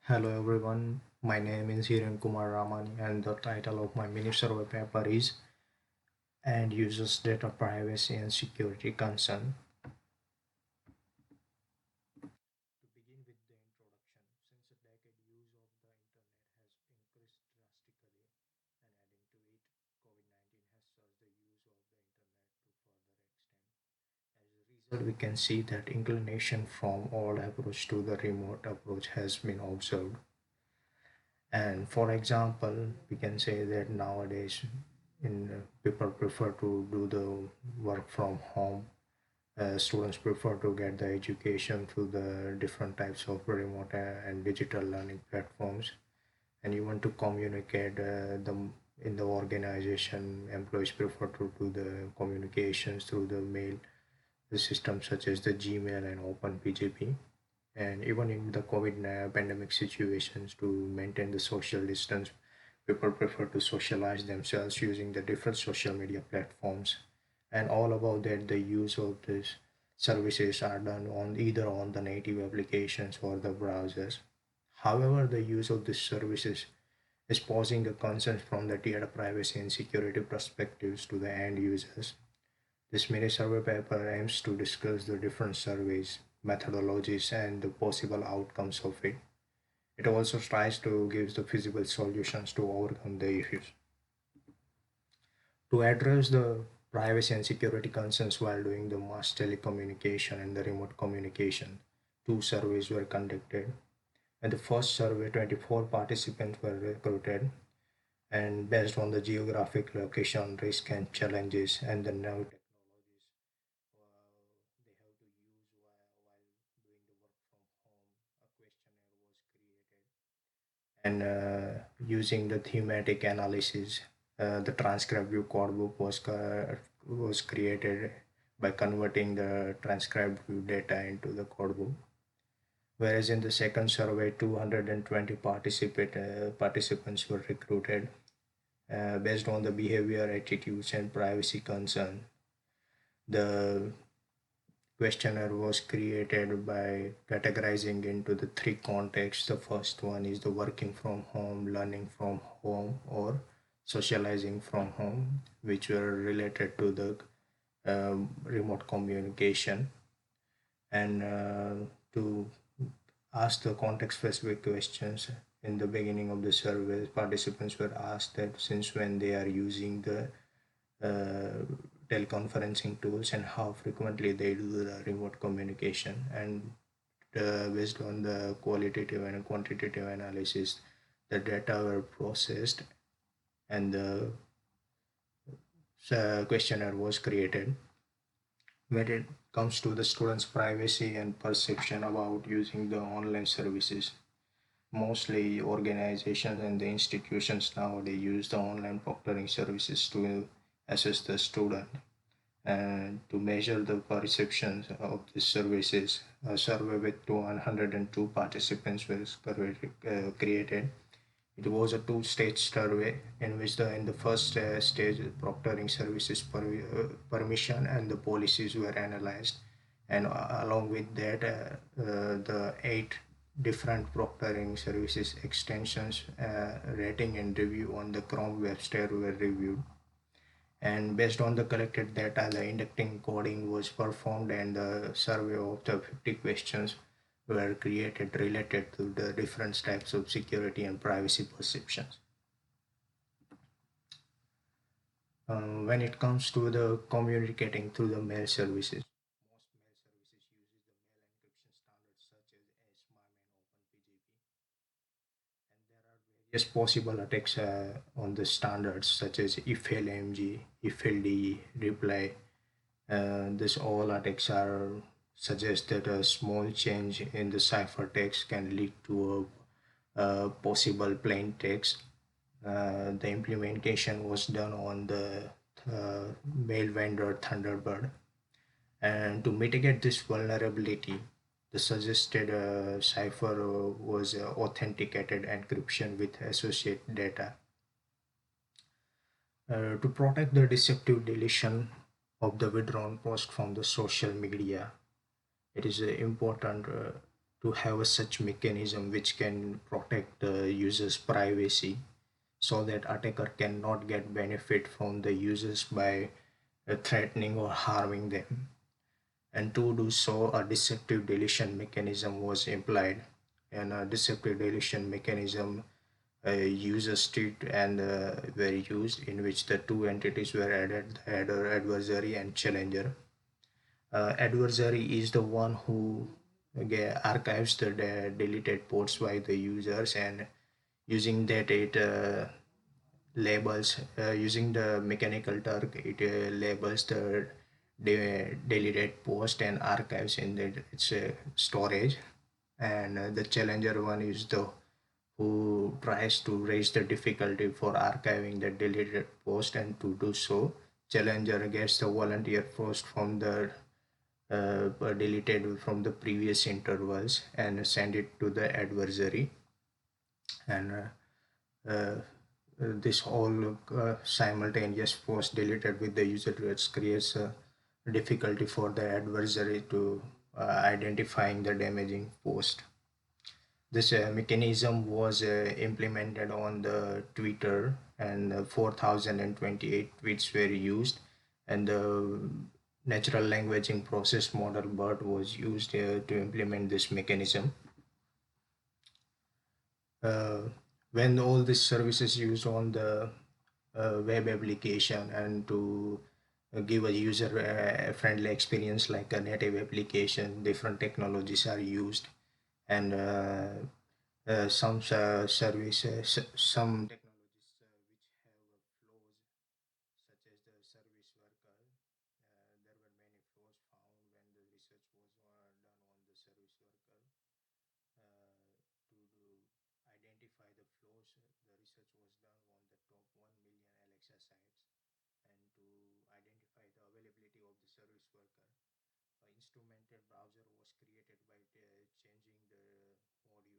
Hello everyone, my name is Hiren Kumar Ramani and the title of my mini survey paper is "And Users Data Privacy and Security Concern." To begin with the introduction, since a decade use of the internet has increased drastically and adding to it, COVID-19 has surged the use of the internet to further extend. As a result, we can see that inclination from old approach to the remote approach has been observed. And for example, we can say that nowadays people prefer to do the work from home. Students prefer to get the education through the different types of remote and digital learning platforms. And even to communicate in the organization, employees prefer to do the communications through the mail, the systems such as the Gmail and OpenPGP. And even in the COVID pandemic situations, to maintain the social distance, people prefer to socialize themselves using the different social media platforms. And all about that, the use of these services are done on either on the native applications or the browsers. However, the use of these services is posing the concerns from the data privacy and security perspectives to the end users. This mini survey paper aims to discuss the different surveys, methodologies, and the possible outcomes of it. It also tries to give the feasible solutions to overcome the issues. To address the privacy and security concerns while doing the mass telecommunication and the remote communication, two surveys were conducted. In the first survey, 24 participants were recruited, and based on the geographic location, risk and challenges, and the new technologies they have to use while doing the work from home, a questionnaire was created. And using the thematic analysis, the transcript view codebook was created by converting the transcribed view data into the codebook. Whereas in the second survey, 220 participants were recruited based on the behavior, attitudes, and privacy concern. The questionnaire was created by categorizing into the three contexts. The first one is the working from home, learning from home, or socializing from home, which were related to the remote communication. And to ask the context specific questions in the beginning of the survey, participants were asked that since when they are using the uh, teleconferencing tools and how frequently they do the remote communication. And based on the qualitative and quantitative analysis, the data were processed and the questionnaire was created. When it comes to the students' privacy and perception about using the online services, mostly organizations and the institutions now they use the online proctoring services to assess the student. And to measure the perceptions of the services, a survey with 102 participants was created. It was a two-stage survey in which in the first stage, proctoring services permission and the policies were analyzed, and along with that, the eight different proctoring services extensions rating and review on the Chrome Web Store were reviewed. And based on the collected data, the inducting coding was performed, and the survey of the 50 questions were created related to the different types of security and privacy perceptions. When it comes to the communicating through the mail services, most mail services uses the mail encryption standards such as SMIME and OpenPGP, and there are various possible attacks on the standards such as IFLMG, IFLDE, reply. This all attacks are suggest that a small change in the ciphertext can lead to a possible plain text. The implementation was done on the mail vendor Thunderbird, and to mitigate this vulnerability, the suggested cipher was authenticated encryption with associated data. To protect the deceptive deletion of the withdrawn post from the social media, it is important to have a such mechanism which can protect the user's privacy so that attacker cannot get benefit from the users by threatening or harming them. And to do so, a deceptive deletion mechanism was employed. And a deceptive deletion mechanism user state and were used in which the two entities were added, the adversary and challenger. Adversary is the one who archives the deleted ports by the users, and using that it labels using the mechanical turk it labels the deleted post and archives in its storage. And the challenger one is the who tries to raise the difficulty for archiving the deleted post, and to do so challenger gets the volunteer post from the deleted from the previous intervals and send it to the adversary. And uh, this whole simultaneous post deleted with the user threads creates a difficulty for the adversary to identifying the damaging post. This mechanism was implemented on the Twitter, and 4,028 tweets were used, and the natural languaging process model BERT was used to implement this mechanism. uh, when all these services used on the web application and to give a user a friendly experience like a native application, different technologies are used. And some services, some technologies which have flaws, such as the service worker. There were many flaws found when the research was done on the service worker. To identify the flaws, the research was done on the top 1 million Alexa sites. And to identify the availability of the service worker, an instrumented browser was created by changing the modules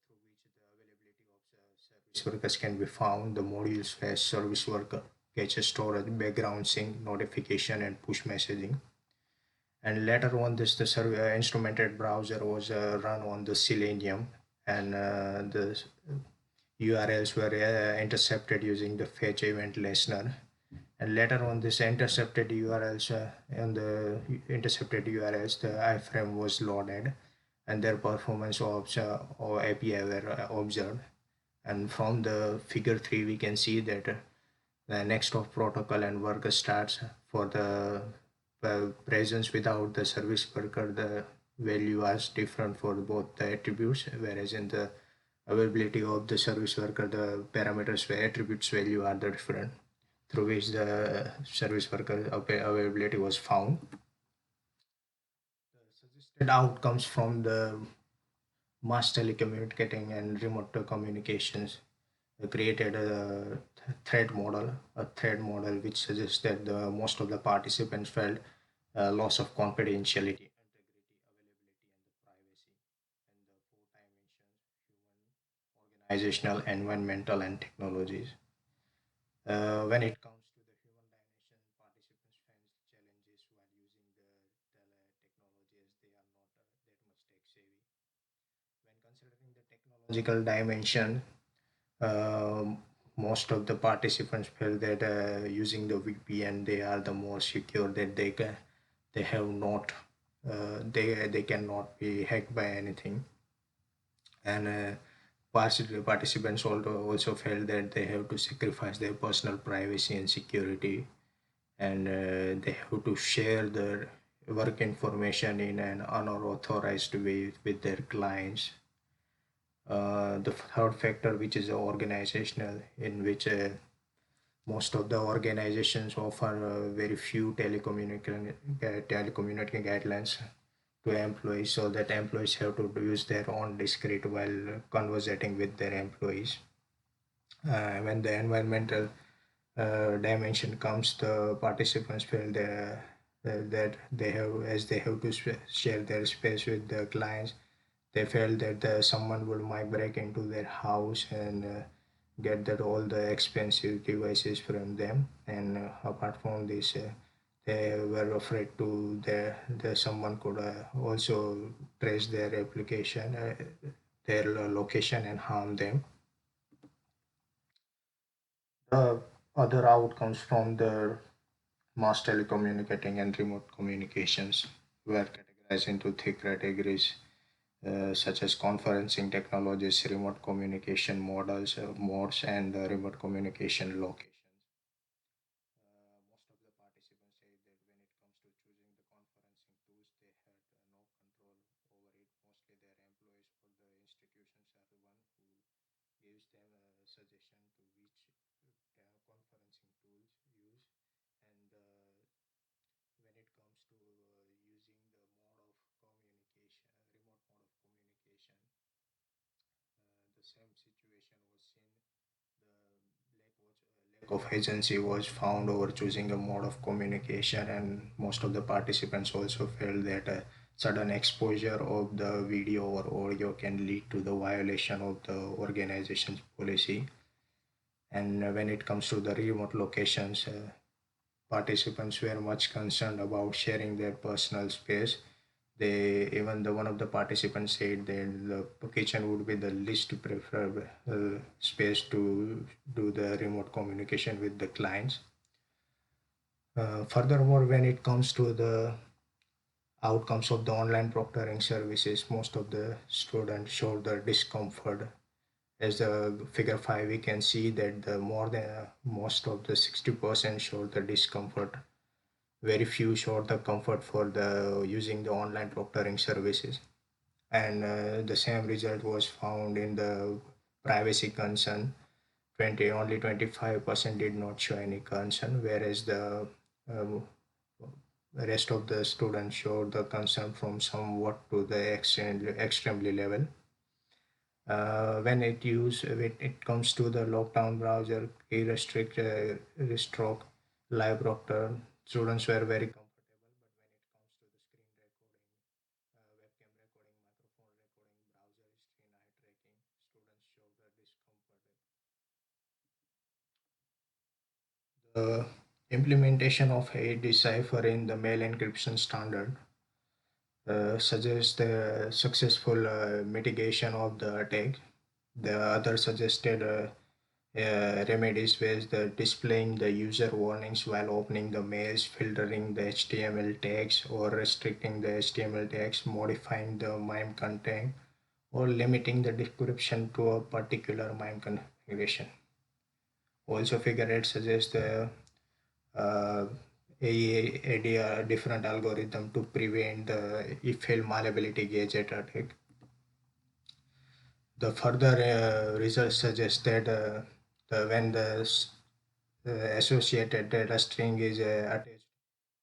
through which the availability of service workers can be found. The modules fetch service worker, cache storage, background sync, notification, and push messaging. And later on, this the instrumented browser was run on the Selenium, and the URLs were intercepted using the fetch event listener. And later on, this intercepted URLs and the intercepted URLs, the iframe was loaded, and their performance or API were observed. And from the figure 3, we can see that the next of protocol and worker starts for the presence without the service worker. The value is different for both the attributes, whereas in the availability of the service worker, the parameters where attributes value are the different, through which the service worker availability was found. The suggested outcomes from the mass telecommunicating and remote communications created a thread model which suggests that the most of the participants felt loss of confidentiality, integrity, availability, and the privacy. And the four dimensions: human, organizational, environmental, and technologies. When it comes to the human dimension, participants face challenges while using the technology as they are not that much tech savvy. When considering the technological dimension, most of the participants feel that using the VPN they are the more secure, that they have not they cannot be hacked by anything. And participants also felt that they have to sacrifice their personal privacy and security, and they have to share their work information in an unauthorized way with their clients. The third factor, which is organizational, in which most of the organizations offer very few telecommunication guidelines to employees, so that employees have to use their own discreet while conversating with their employees. When the environmental dimension comes, the participants feel that they have, as they have to share their space with the clients, they felt that someone would might break into their house and get that all the expensive devices from them. And apart from this, They were afraid to their someone could also trace their application, their location and harm them. The other outcomes from the mass telecommunicating and remote communications were categorized into three categories, such as conferencing technologies, remote communication models, modes, and remote communication locations. Most of the participants say that when it comes to choosing the conferencing tools, they had no control over it. Mostly their employees or the institutions are the one who gives them a suggestion to which conferencing tools use. And when it comes to using the mode of communication, remote mode of communication, the same situation was seen. The lack of agency was found over choosing a mode of communication, and most of the participants also felt that sudden exposure of the video or audio can lead to the violation of the organization's policy. And when it comes to the remote locations, participants were much concerned about sharing their personal space. They even the one of the participants said that the kitchen would be the least preferred space to do the remote communication with the clients. Furthermore, when it comes to the outcomes of the online proctoring services, most of the students showed the discomfort. As the figure 5, we can see that the more than most of the 60% showed the discomfort. Very few showed the comfort for the using the online proctoring services, and the same result was found in the privacy concern. 20 only 25% did not show any concern, whereas um, the rest of the students showed the concern from somewhat to the extremely level. When it comes to the lockdown browser, key restrict live proctor, students were very comfortable. But when it comes to the screen recording, webcam recording, microphone recording, browser history, night tracking, students show the discomfort. The implementation of a decipher in the mail encryption standard suggests the successful mitigation of the attack. The other suggested remedies were the displaying the user warnings while opening the mails, filtering the HTML tags or restricting the HTML tags, modifying the MIME content, or limiting the description to a particular MIME configuration. Also, figure 8 suggests the uh, a different algorithm to prevent the if-fail malleability gadget attack. The further results suggest that when associated data string is attached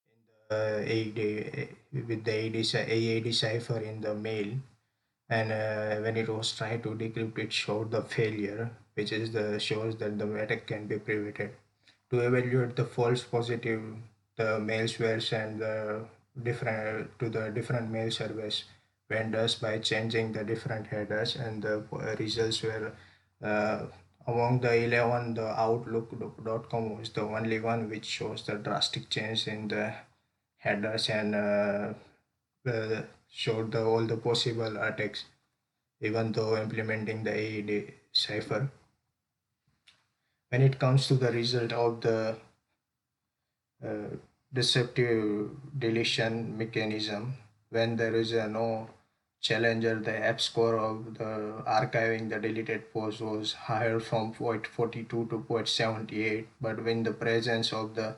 in the AED with the AED cipher in the mail, and when it was tried to decrypt, it showed the failure, which is the shows that the attack can be prevented. To evaluate the false positive, the mails were sent the different mail service vendors by changing the different headers, and the results were uh, among the 11, the outlook.com was the only one which shows the drastic change in the headers, and showed all the possible attacks even though implementing the AED cipher. When it comes to the result of the uh, deceptive deletion mechanism, when there is a no challenger, the app score of the archiving the deleted post was higher from 0.42 to 0.78, but when the presence of the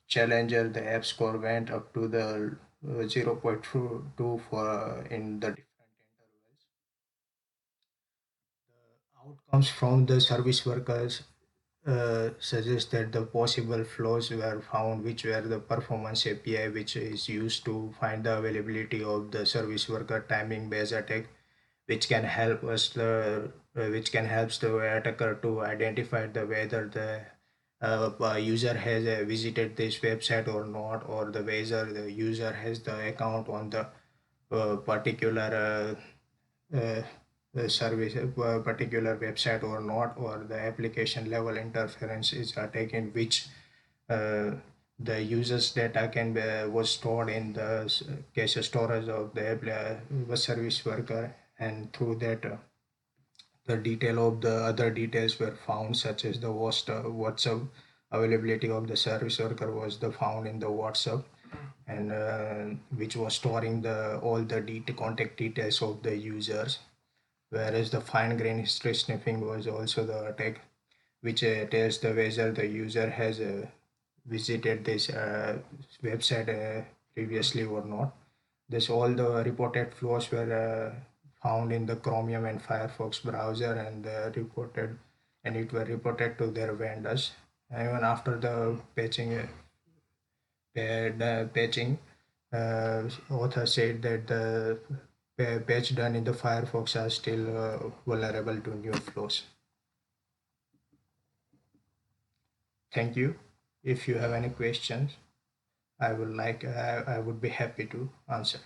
challenger, the app score went up to the 0.2 for in the different intervals. The outcomes from the service workers suggest that the possible flaws were found, which were the performance API, which is used to find the availability of the service worker timing based attack, which can help us which can help the attacker to identify the whether the user has visited this website or not, or the whether the user has the account on the particular service particular website or not, or the application level interference is taken, which uh, The user's data can be was stored in the cache storage of the web service worker, and through that the detail of the other details were found, such as the WhatsApp availability of the service worker was the found in the WhatsApp, and which was storing the all the contact details of the users. Whereas the fine grain history sniffing was also the attack, which tells the whether the user has visited this website previously or not. This all the reported flaws were found in the Chromium and Firefox browser, and it were reported to their vendors. Even after the patching, author said that the patch done in the Firefox are still vulnerable to new flaws. Thank you. If you have any questions, I would be happy to answer.